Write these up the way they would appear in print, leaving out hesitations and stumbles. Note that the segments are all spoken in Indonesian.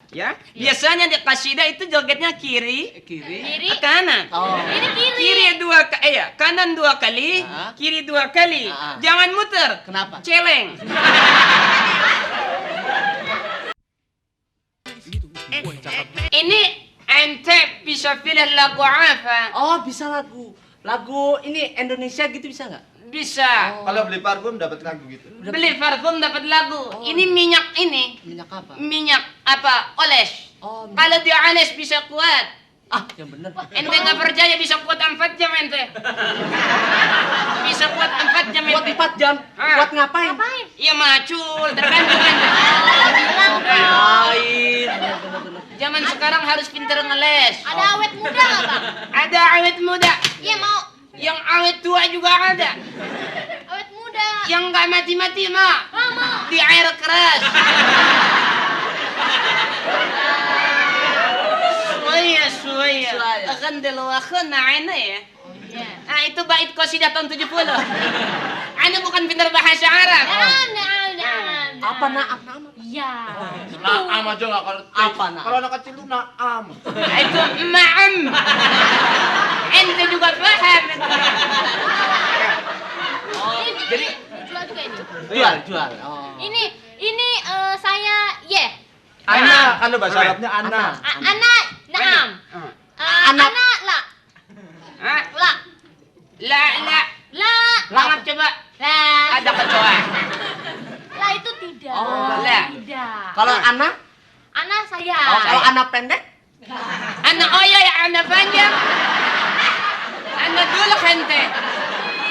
Ya, biasanya di kasidah itu jogetnya kiri, Kiri. kanan. Oh. Ini kiri. Kiri kanan 2 kali, kiri 2 kali. Jangan muter. Kenapa? Celeng. Ini ente bisa pilih lagu apa? Oh, bisa lagu. Lagu ini Indonesia gitu bisa nggak? Bisa. Kalau beli parfum dapat lagu gitu. Beli parfum dapat lagu. Ini minyak ini. Minyak apa? Minyak apa? Oles. Oh, minyak. Kalau dia oles bisa kuat. Ah, yang bener. Ente nggak percaya bisa kuat 4 jam ente. Bisa kuat 4 jam Buat ente. 4 jam. Buat ngapain? Ngapain? Iya macul, tergantung ente. Bilang dong. Lain. Bener. Zaman sekarang harus pinter ngeles. Ada awet muda nggak bang? Ada awet muda. Iya mau. Yang awet tua juga ada. Awet muda. Yang nggak mati-mati mah. Mau. Di air keras. Suaya. Suaya. Akan deluakan ana ya. Iya. Nah itu bait qasidah tahun 70. Ana bukan pintar bahasa Arab. Naam. Apa naam? Iya. Naam aja nggak kalau Apa naam? Kalau anak kecil lu naam. Itu ma'am. Ente juga paham. Oh, jadi jual juga ini. jual. Oh. Ini saya Ana bahasa Arabnya ana. Anak. Naam. Anak. Anak la. Hah? La. La. La. Langap coba. La. Ada kecoa. La itu tidak. Oh, la. Tidak. Kalau anak? Anak saya. Oh, kalau anak pendek? Anak oyo ya anak panjang. Anak dulu ente.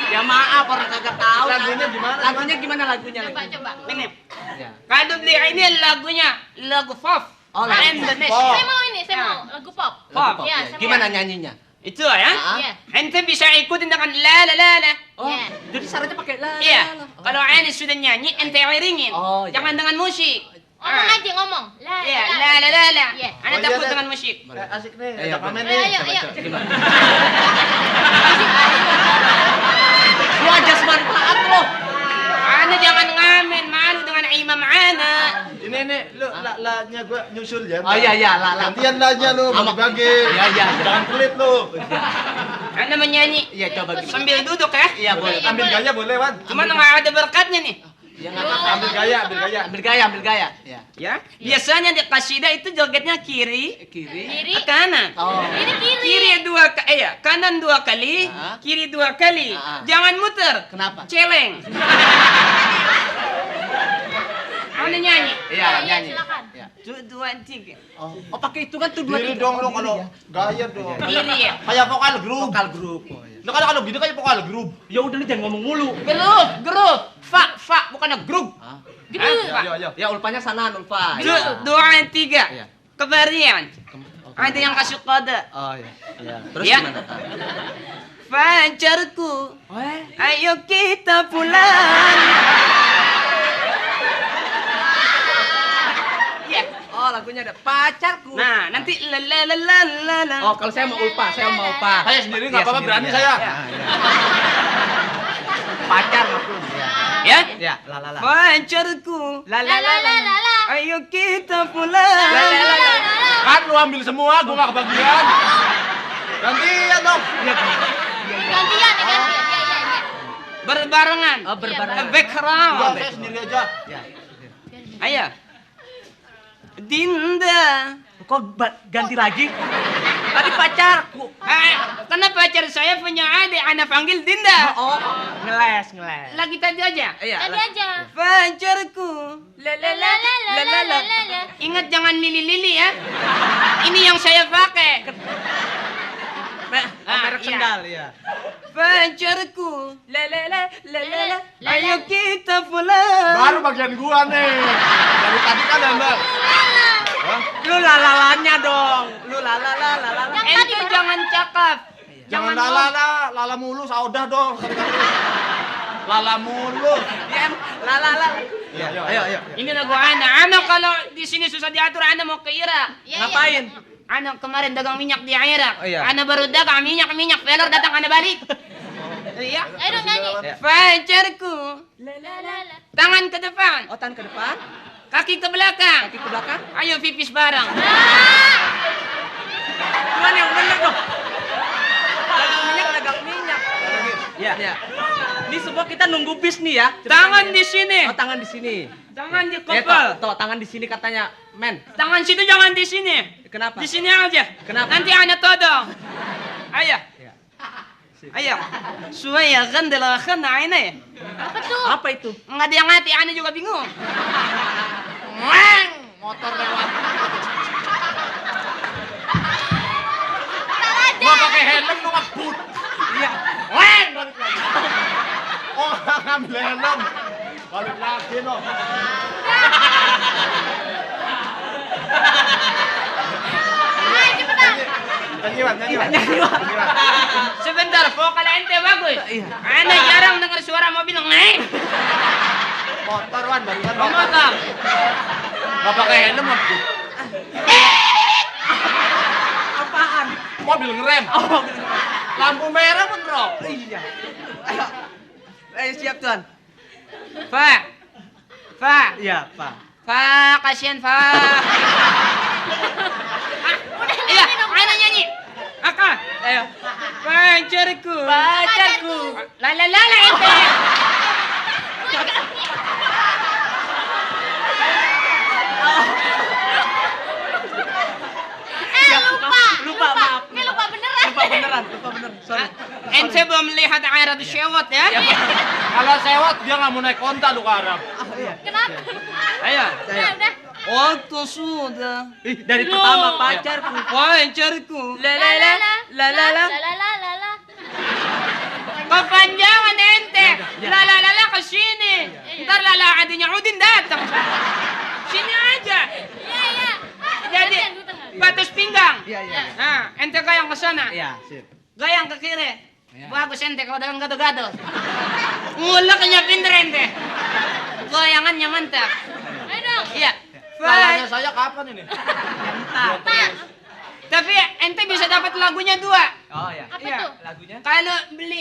Ya maaf orang kagak tahu. Lagunya gimana? Lagunya gimana lagunya? Coba. Ini. Ya. Kalau beli ini lagunya lagu pop. Oh, lagu Indonesia. pop. Saya mau ini, saya mau lagu pop. Pop. Iya, Ya. saya Gimana mau. nyanyinya? Itu ya. Iya. Ente bisa ikutin dengan la la la la. Oh, Iya. jadi syaratnya pakai la. Iya. la. Oh. Kalau ane sudah nyanyi, ente iringin. Oh, iya. Jangan dengan musik. Ngomong aja ngomong. La. Iya, la la la la. Iya. Ane Oh, iya, takut Dad. dengan musik. Asik nih, Ayo, ajak komen Bang. nih. Ayo, ayo. Gimana? Lu ajas manfaat lo. Ane jangan ngamen, malu dengan imam ana. Ini lu la-nya gua nyusul ya. Oh iya, la. Gantian la-nya lu, bagi-bagi. Iya. Jangan pelit lu. Ane menyanyi Iya, coba gimana? sambil duduk ya. Iya, boleh. Ambil gaya boleh, Wan. Cuma nggak ada berkatnya nih. Ya, nggak apa-apa. Ambil gaya, ambil gaya. Ambil gaya. Ya. Ya, biasanya di kasidah itu jogetnya kiri, Kiri. kanan. Oh. Ini kiri. Kiri kanan 2 kali, kiri 2 kali. Jangan muter. Kenapa? Celeng. Ane nyanyi. Iya, Iya, nyanyi. silakan. Ya. 2, 3. Oh, pakai hitungan tuh 2 Diri dong lu kalau gaya dong. Diri ya. Kayak vokal grup. vokal grup. Oh, iya. Lu kalau gini kayak vokal grup. Ya udah lu jangan ngomong mulu. Grup. Fa, bukannya grup. Ah. Ayo. Ya ulpanya sanaan ulpa. 2, 3. Iya. Kebarian. Ada yang kasih kode. Oh iya. Iya. Terus Ya. gimana? Fajarku, Oh, ayo kita pulang. Ya. oh lagunya ada pacarku. Nah, nanti la la la la la la. Oh, kalau saya mau ulpa, saya mau ulpa. Saya sendiri nggak Iya, apa-apa, sendiri, berani ya. saya. Ya, ya. Pacar maklum ya. Ya. Ya, la. Fajarku, La La la la la la. ayo kita pulang. Kan lu ambil semua, gua nggak kebagian. Gantian dong. Gantian. Iya. Berbarengan. Oh, berbarengan. Background. Enggak, saya sendiri aja. Ya. Ayo. Dinda. Kok ganti lagi? Tadi pacarku. Karena pacar saya punya adik, anak panggil Dinda. Oh, ngeles. Lagi tadi aja. Iya. Tadi aja. Pacarku. La la la la la la la. Ingat jangan lili-lili ya. Ini yang saya pakai. Merek iya. sendal ya. Pacarku. La. Ayo kita pulang. Baru bagian gua nih. Dari tadi kan ada. Lu lalalanya dong. Lu lalala. Ente jangan cakap. Jangan lala mulu, saudah dong. Lala mulu. Ya, lala. Iya, Ayo. Ini lagu anak kalau di sini susah diatur, anak mau ke Irak. Ngapain? Anak kemarin dagang minyak di Irak. Oh, iya. Anak baru dagang minyak, pelor datang anak balik. Iya. Ayo dong nyanyi. Pacarku. La. Tangan ke depan. Oh, tangan ke depan. Kaki ke belakang. Kaki ke belakang. Ayo pipis bareng. Tuan yang benar dong. Dagang minyak. Ya. Ya. Ini semua kita nunggu bis nih ya. Tangan di sini. Oh, tangan di sini. Tangan di Eh, kepala. toh, tangan di sini katanya, men. Tangan situ jangan di sini. Kenapa? Di sini aja. Kenapa? Nanti ana todong. Ayo. Ya. Ayo. Suaya kan adalah kan ini. Apa tuh? Apa itu? Nggak ada yang ngerti, ana juga bingung. Weng, motor lewat. Gua pakai helm lu ngebut. Iya. Weng, balik lagi. Oh, ngambil helm. Balik lagi no. Ayo cepetan. Nyanyi, Wan. Sebentar, vokal ente bagus. Iya. Ana jarang dengar suara mobil ngeng. Motor, Wan. Barusan Motor. Gak pakai helm ngebut. Apaan? Mobil ngerem. Oh, Lampu merah menrok. iya. Ayo. Ayo siap, Tuan. Fa. Iya, Pak. Fa, kasihan Fa. Iya, ana nyanyi. Aka. Ayo. Pacarku. Pacarku. La ente. Lupa. Maaf. Lupa beneran. Lupa beneran. Sorry. Ente belum lihat airat syewot ya? Kalau sewot dia nggak mau naik konta lu ke Arab. Kenapa? Ayo. Udah. Waktu sudah. Dari pertama pacarku. Pacarku. La. La. Kepanjangan ente. Ya. La ke sini. Ntar lala adanya Udin datang. Sini aja. Iya. Jadi Gantian, gua tengah. batas pinggang. Iya. Nah, ente gayang ke sana. Iya, sip. Gayang ke kiri. Iya. Bagus ente kalau dagang gado-gado. Nguleknya pinter ente. Goyangannya mantap. Ayo dong. Iya. Salahnya saya kapan ini? Pak. Tapi ente bisa dapat lagunya 2. Oh, iya. Apa Iya. tuh? Lagunya? Kalau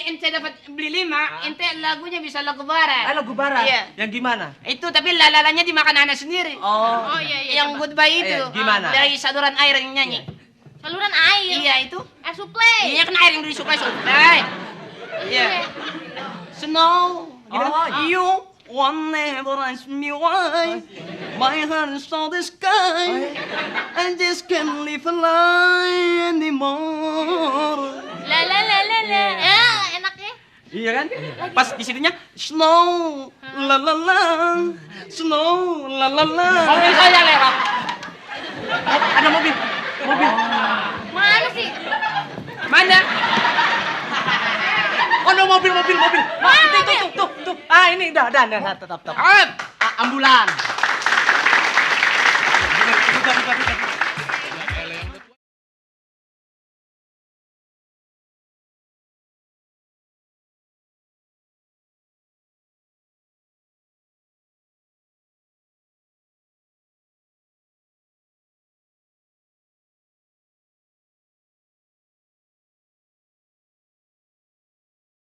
ente dapat beli 5, ente lagunya bisa lagu barat. Lagu barat. Iya. Yang gimana? Itu tapi lalalanya dimakan anak sendiri. Oh. Oh iya. Yang goodbye itu. Gimana? Dari saluran air yang nyanyi. Saluran air. Iya itu. Air supply. Iya kan air yang disuplai. Iya. Snow. Gitu kan? Oh, iya. You won't never ask me why. My heart is on the sky. I just can't live a lie anymore. La. Ya, enaknya. Iya kan? Pas di situnya snow la la la snow la la la. Mobil saya lewat. Ada mobil. Mana sih? Mana? Oh, no, mobil. Tuh. Ah, ini dah, tetap. Up. Ambulan. Bukan.